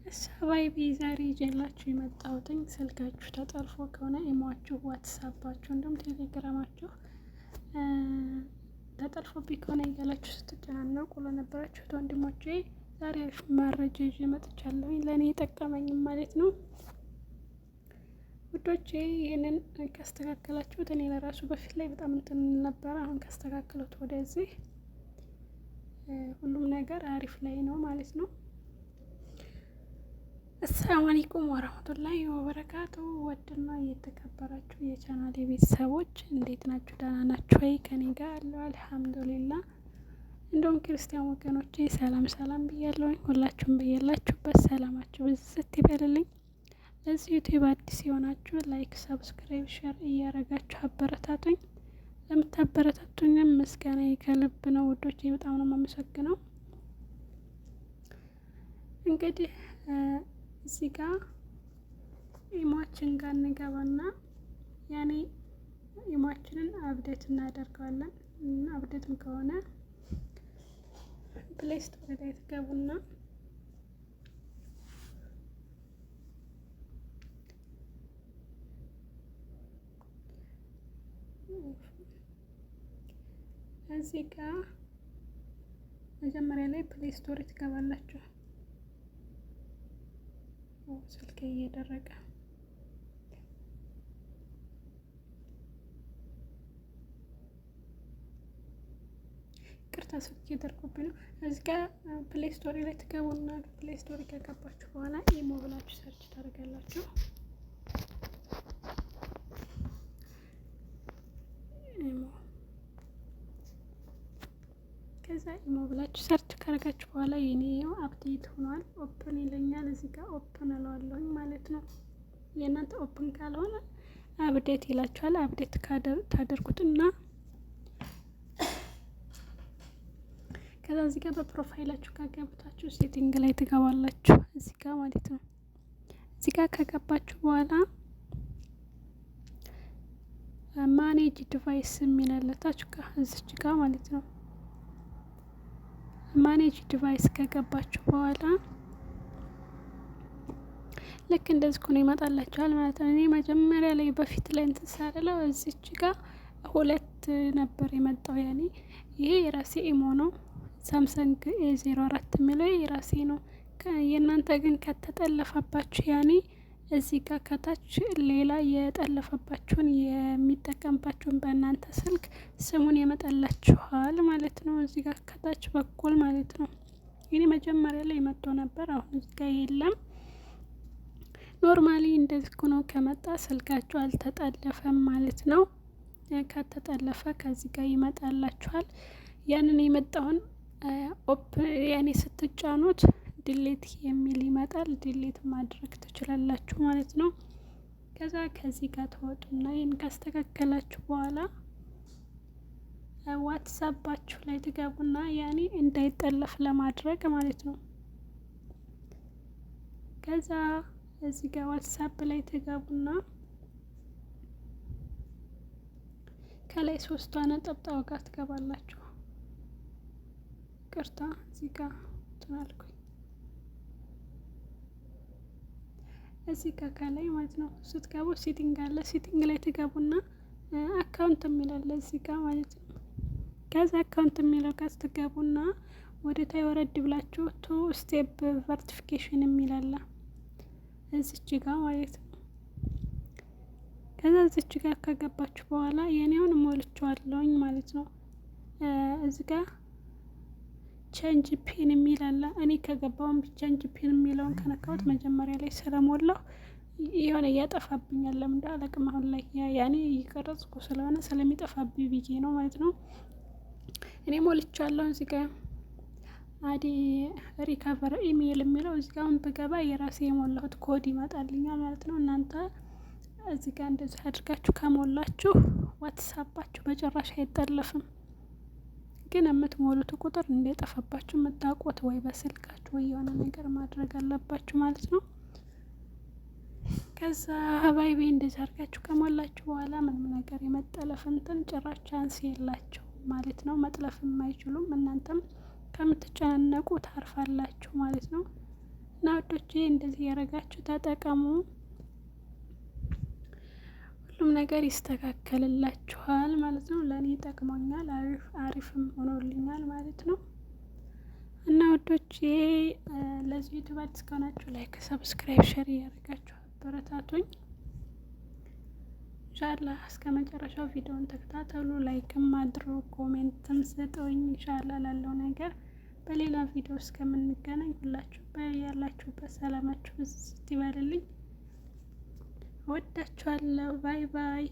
ሰባይቢ ዛሬ ይዤላችሁ የመጣሁትኝ ስልካችሁ ተጠልፎ ከሆነ ኢሞአችሁ፣ ዋትሳፓችሁ እንዲሁም ቴሌግራማችሁ ተጠልፎብኝ ከሆነ እያላችሁ ስትጨናነቁ ለነበራችሁት ወንድሞቼ ዛሬ አሪፍ መረጃ ይዤ መጥቻለሁኝ። ለእኔ የጠቀመኝም ማለት ነው ውዶቼ። ይህንን ካስተካከላችሁት እኔ ለራሱ በፊት ላይ በጣም እንትን ነበረ። አሁን ካስተካከሉት ወደዚህ ሁሉም ነገር አሪፍ ላይ ነው ማለት ነው። አሰላሙ አለይኩም ወራህመቱላሂ ወበረካቱ። ወድና እየተከበራችሁ የቻናሌ ቤተሰቦች እንዴት ናችሁ? ደህና ናችሁ ወይ? ከኔ ጋር አለው አልሐምዱሊላህ። እንደውም ክርስቲያን ወገኖቼ ሰላም ሰላም ብያለሁኝ። ሁላችሁም በያላችሁበት ሰላማችሁ ብዝት ይበልልኝ። ለዚህ ዩቲዩብ አዲስ የሆናችሁ ላይክ፣ ሰብስክራይብ፣ ሼር እያረጋችሁ አበረታቱኝ። ለምታበረታቱኝም ምስጋና ከልብ ነው ውዶቼ፣ በጣም ነው የማመሰግነው። እንግዲህ እዚህ ጋር ኢሞአችን ጋር እንገባና ያኔ ኢሞአችንን አፕዴት እናደርገዋለን። አፕዴትም ከሆነ ፕሌይ ስቶር ላይ ትገቡና እዚህ ጋር መጀመሪያ ላይ ፕሌይ ስቶር ትገባላችሁ። ስልኬ እየደረቀ ቅርታ ስልክ እየደረቀብኝ ነው። እዚህ ጋር ፕሌይ ስቶሪ ላይ ትገቡና ፕሌይ ስቶሪ ከገባችሁ በኋላ ኢሞ ብላችሁ ሰርች ታደርጋላችሁ። ኢሞ ከዛ ኢሞ ብላችሁ ሰርች ካደረጋችሁ በኋላ የኔው አፕዴት ሆኗል። ኦፕን ይለኛል። እዚህ ጋር ኦፕን እለዋለሁኝ ማለት ነው። የእናንተ ኦፕን ካልሆነ አፕዴት ይላችኋል። አፕዴት ታደርጉትና ከዛ እዚህ ጋር በፕሮፋይላችሁ ካገቡታችሁ ሴቲንግ ላይ ትገባላችሁ። እዚህ ጋር ማለት ነው። እዚህ ጋር ከገባችሁ በኋላ ማኔጅ ዲቫይስ የሚላለታችሁ ጋር እዚች ጋር ማለት ነው። ማኔጅ ዲቫይስ ከገባችሁ በኋላ ልክ እንደዚህ ኮነ ይመጣላችኋል ማለት ነው። እኔ መጀመሪያ ላይ በፊት ላይ እንትን ሳደለው እዚች ጋር ሁለት ነበር የመጣው። ያኔ ይሄ የራሴ ኢሞ ነው። ሳምሰንግ A04 የሚለው የራሴ ነው። የእናንተ ግን ከተጠለፈባችሁ ያኔ እዚህ ጋር ከታች ሌላ የጠለፈባችሁን የሚጠቀምባችሁን በእናንተ ስልክ ስሙን ያመጣላችኋል ማለት ነው። እዚህ ጋር ከታች በኩል ማለት ነው። እኔ መጀመሪያ ላይ መጥቶ ነበር። አሁን እዚህ ጋር የለም። ኖርማሊ እንደዚህ ሆኖ ከመጣ ስልካችሁ አልተጠለፈም ማለት ነው። ከተጠለፈ ከዚህ ጋር ይመጣላችኋል። ያንን የመጣውን ያኔ ስትጫኑት ድሌት የሚል ይመጣል። ድሌት ማድረግ ትችላላችሁ ማለት ነው። ከዛ ከዚህ ጋር ተወጡና ይህን ካስተካከላችሁ በኋላ ዋትሳፓችሁ ላይ ትገቡና ያኔ እንዳይጠለፍ ለማድረግ ማለት ነው። ከዛ እዚህ ጋር ዋትሳፕ ላይ ትገቡና ከላይ ሶስቷ ነጠብጣብ ጋር ትገባላችሁ። ቅርታ እዚህ ጋር ትናልኩኝ እዚህ ጋር ከላይ ማለት ነው። ስትገቡ ሴቲንግ አለ። ሴቲንግ ላይ ትገቡና አካውንት የሚላለ እዚህ ጋር ማለት ነው። ከዛ አካውንት የሚለው ጋር ስትገቡና ወደ ታይ ወረድ ብላችሁ ቱ ስቴፕ ቨርቲፊኬሽን የሚላለ እዚች ጋር ማለት ነው። ከዛ እዚች ጋር ከገባችሁ በኋላ የኔውን ሞልቼዋለሁኝ ማለት ነው። እዚህ ጋር ቼንጅ ፒን የሚል አለ። እኔ ከገባውን ቼንጅ ፒን የሚለውን ከነካሁት መጀመሪያ ላይ ስለሞላው የሆነ ያጠፋብኛል። ለምን እንዳለቅም አሁን ላይ ያኔ እየቀረጽኩ ስለሆነ ስለሚጠፋብኝ ብዬ ነው ማለት ነው። እኔ ሞልቻለሁ። እዚህ ጋር አዲ ሪካቨር ኢሜል የሚለው እዚህ ጋር አሁን በገባ የራሴ የሞላሁት ኮድ ይመጣልኛል ማለት ነው። እናንተ እዚህ ጋር እንደዚህ አድርጋችሁ ከሞላችሁ ዋትሳፓችሁ በጭራሽ አይጠለፍም። ግን የምትሞሉት ቁጥር እንደጠፋባችሁ የምታውቁት ወይ በስልካችሁ ወይ የሆነ ነገር ማድረግ አለባችሁ ማለት ነው። ከዛ ሀባይቤ እንደዚህ አድርጋችሁ ከሞላችሁ በኋላ ምንም ነገር የመጠለፍ እንትን ጭራሽ ቻንስ የላቸው ማለት ነው። መጥለፍም አይችሉም። እናንተም ከምትጨናነቁ ታርፋላችሁ ማለት ነው። እና ወዶቼ እንደዚህ ያደረጋችሁ ተጠቀሙ። ሁሉም ነገር ይስተካከልላችኋል ማለት ነው። ለእኔ ጠቅሞኛል፣ አሪፍም ሆኖልኛል ማለት ነው። እና ወዶቼ ለዚህ ዩቲዩብ አዲስ ከሆናችሁ ላይክ፣ ሰብስክራይብ፣ ሼር እያደረጋችሁ አበረታቱኝ። ኢንሻአላህ እስከ መጨረሻው ቪዲዮውን ተከታተሉ። ላይክም አድርጉ፣ ኮሜንትም ስጡኝ። ኢንሻአላህ ላለው ነገር በሌላ ቪዲዮ እስከምንገናኝ ሁላችሁ ያላችሁበት ሰላማችሁ ይበልልኝ። እወዳችኋለሁ። ባይ ባይ።